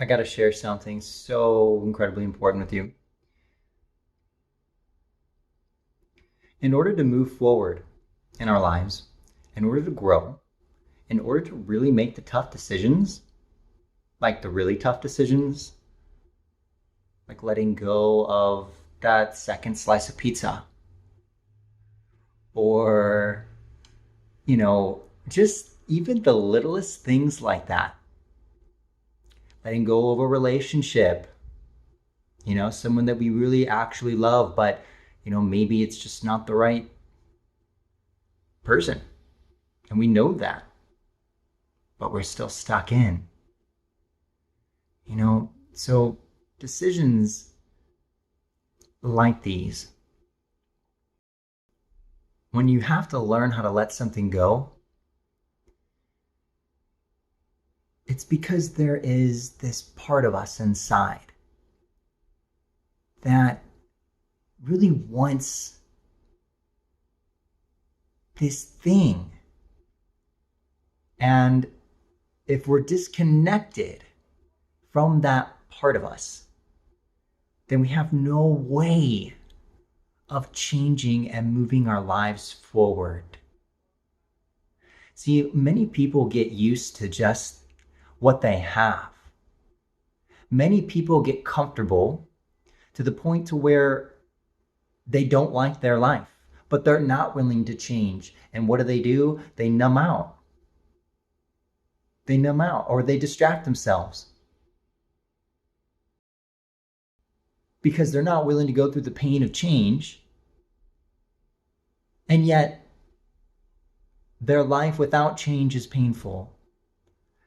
I got to share something so incredibly important with you. In order to move forward in our lives, in order to grow, in order to really make the tough decisions, like the really tough decisions, like letting go of that second slice of pizza, or, just even the littlest things like that. Letting go of a relationship, someone that we really actually love, but, maybe it's just not the right person. And we know that, but we're still stuck in, so decisions like these, when you have to learn how to let something go, it's because there is this part of us inside that really wants this thing. And if we're disconnected from that part of us, then we have no way of changing and moving our lives forward. See, many people get used to just what they have. Many people get comfortable to the point to where they don't like their life, but they're not willing to change. And what do? They numb out. They numb out, or they distract themselves because they're not willing to go through the pain of change. And yet their life without change is painful.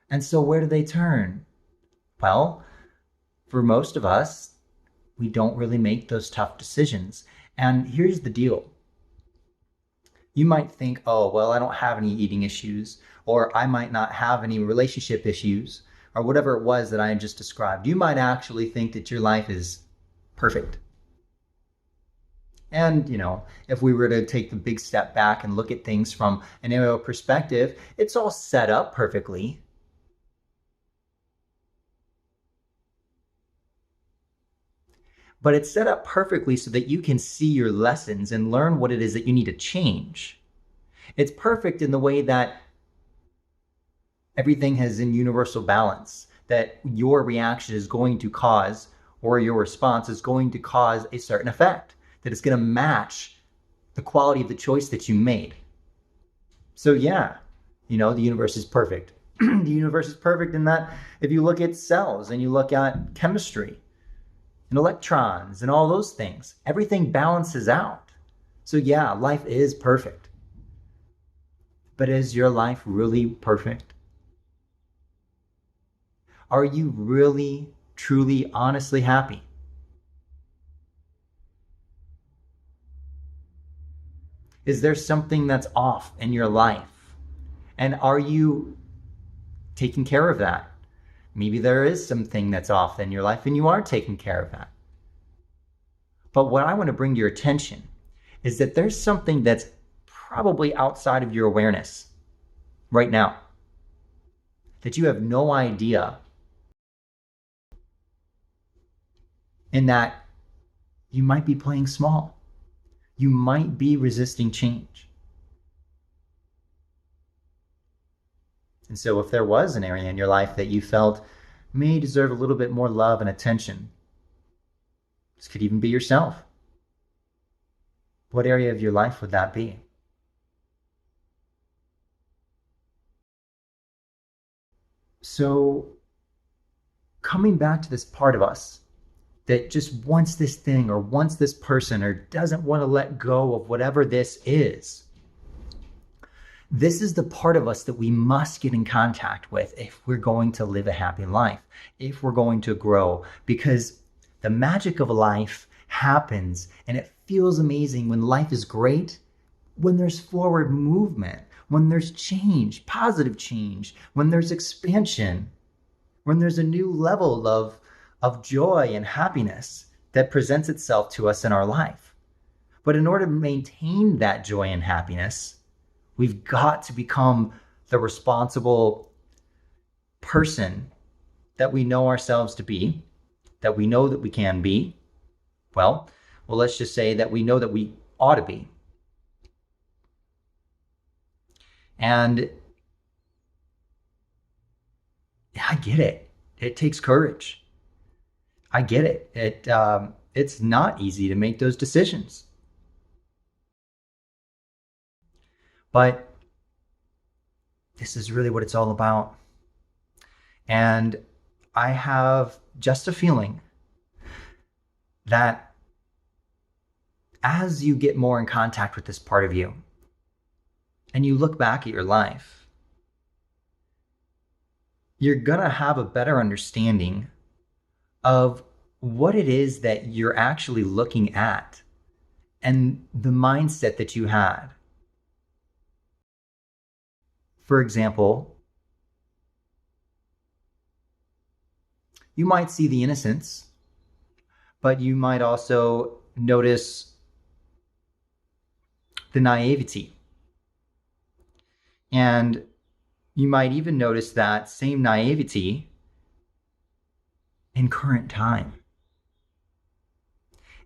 And so where do they turn? Well, for most of us, we don't really make those tough decisions. And here's the deal. You might think, oh, well, I don't have any eating issues, or I might not have any relationship issues, or whatever it was that I just described. You might actually think that your life is perfect. And, if we were to take the big step back and look at things from an aerial perspective, it's all set up perfectly. But it's set up perfectly so that you can see your lessons and learn what it is that you need to change. It's perfect in the way that everything has in universal balance, that your reaction is going to cause, or your response is going to cause a certain effect, that it's going to match the quality of the choice that you made. So yeah, the universe is perfect. The universe is perfect in that if you look at cells and you look at chemistry, and electrons and all those things, everything balances out. So yeah, life is perfect. But is your life really perfect? Are you really, truly, honestly happy? Is there something that's off in your life? And are you taking care of that? Maybe there is something that's off in your life and you are taking care of that. But what I want to bring to your attention is that there's something that's probably outside of your awareness right now that you have no idea, in that you might be playing small. You might be resisting change. And so if there was an area in your life that you felt may deserve a little bit more love and attention, this could even be yourself. What area of your life would that be? So coming back to this part of us that just wants this thing or wants this person or doesn't want to let go of whatever this is, this is the part of us that we must get in contact with if we're going to live a happy life, if we're going to grow, because the magic of life happens and it feels amazing when life is great, when there's forward movement, when there's change, positive change, when there's expansion, when there's a new level of joy and happiness that presents itself to us in our life. But in order to maintain that joy and happiness, we've got to become the responsible person that we know ourselves to be, that we know that we can be, well, let's just say that we know that we ought to be. And I get it. It takes courage. I get it. It's not easy to make those decisions. But this is really what it's all about. And I have just a feeling that as you get more in contact with this part of you and you look back at your life, you're going to have a better understanding of what it is that you're actually looking at and the mindset that you had. For example, you might see the innocence, but you might also notice the naivety. And you might even notice that same naivety in current time.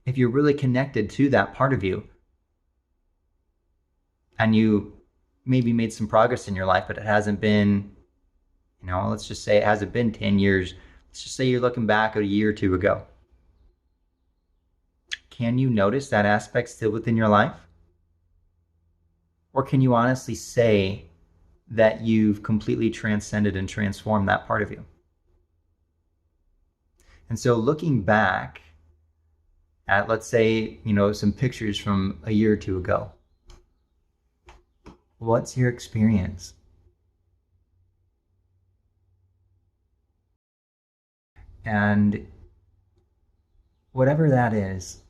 If you're really connected to that part of you, and you maybe made some progress in your life, but it hasn't been, let's just say it hasn't been 10 years. Let's just say you're looking back a year or two ago. Can you notice that aspect still within your life? Or can you honestly say that you've completely transcended and transformed that part of you? And so looking back at, let's say, some pictures from a year or two ago, what's your experience? And whatever that is,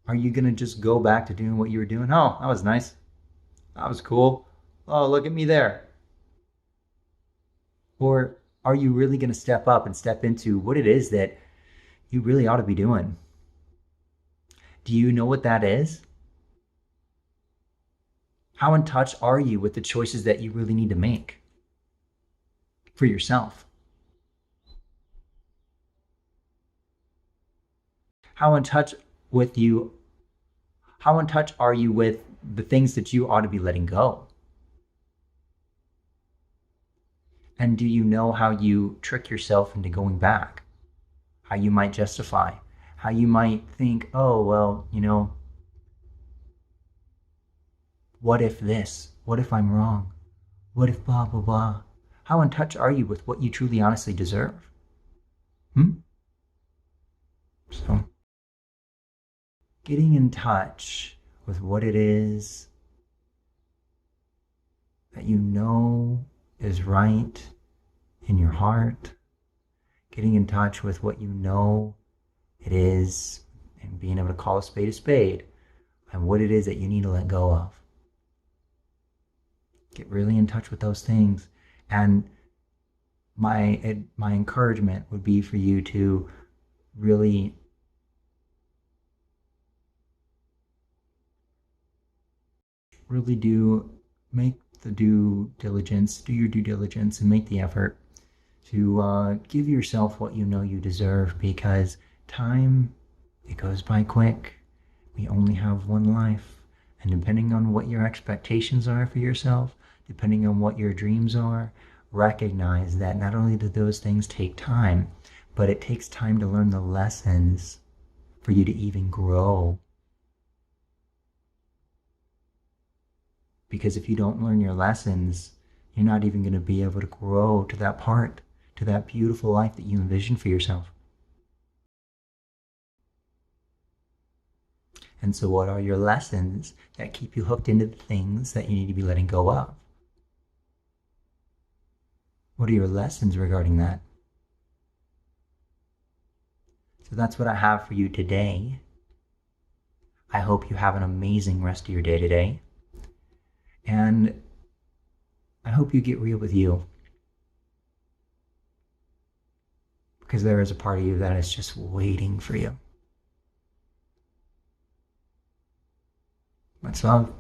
are you going to just go back to doing what you were doing? Oh, that was nice. That was cool. Oh, look at me there. Or are you really going to step up and step into what it is that you really ought to be doing? Do you know what that is? How in touch are you with the choices that you really need to make for yourself? How in touch are you with the things that you ought to be letting go? And do you know how you trick yourself into going back? How you might justify? How you might think, oh, well, what if this? What if I'm wrong? What if blah, blah, blah? How in touch are you with what you truly honestly deserve? So, getting in touch with what it is that you know is right in your heart, getting in touch with what you know it is, and being able to call a spade, and what it is that you need to let go of. Get really in touch with those things. And my encouragement would be for you to really do your due diligence and make the effort to give yourself what you know you deserve, because time, it goes by quick. We only have one life. And depending on what your expectations are for yourself, depending on what your dreams are, recognize that not only do those things take time, but it takes time to learn the lessons for you to even grow. Because if you don't learn your lessons, you're not even going to be able to grow to that beautiful life that you envision for yourself. And so what are your lessons that keep you hooked into the things that you need to be letting go of? What are your lessons regarding that? So that's what I have for you today. I hope you have an amazing rest of your day today. And I hope you get real with you. Because there is a part of you that is just waiting for you. Much love.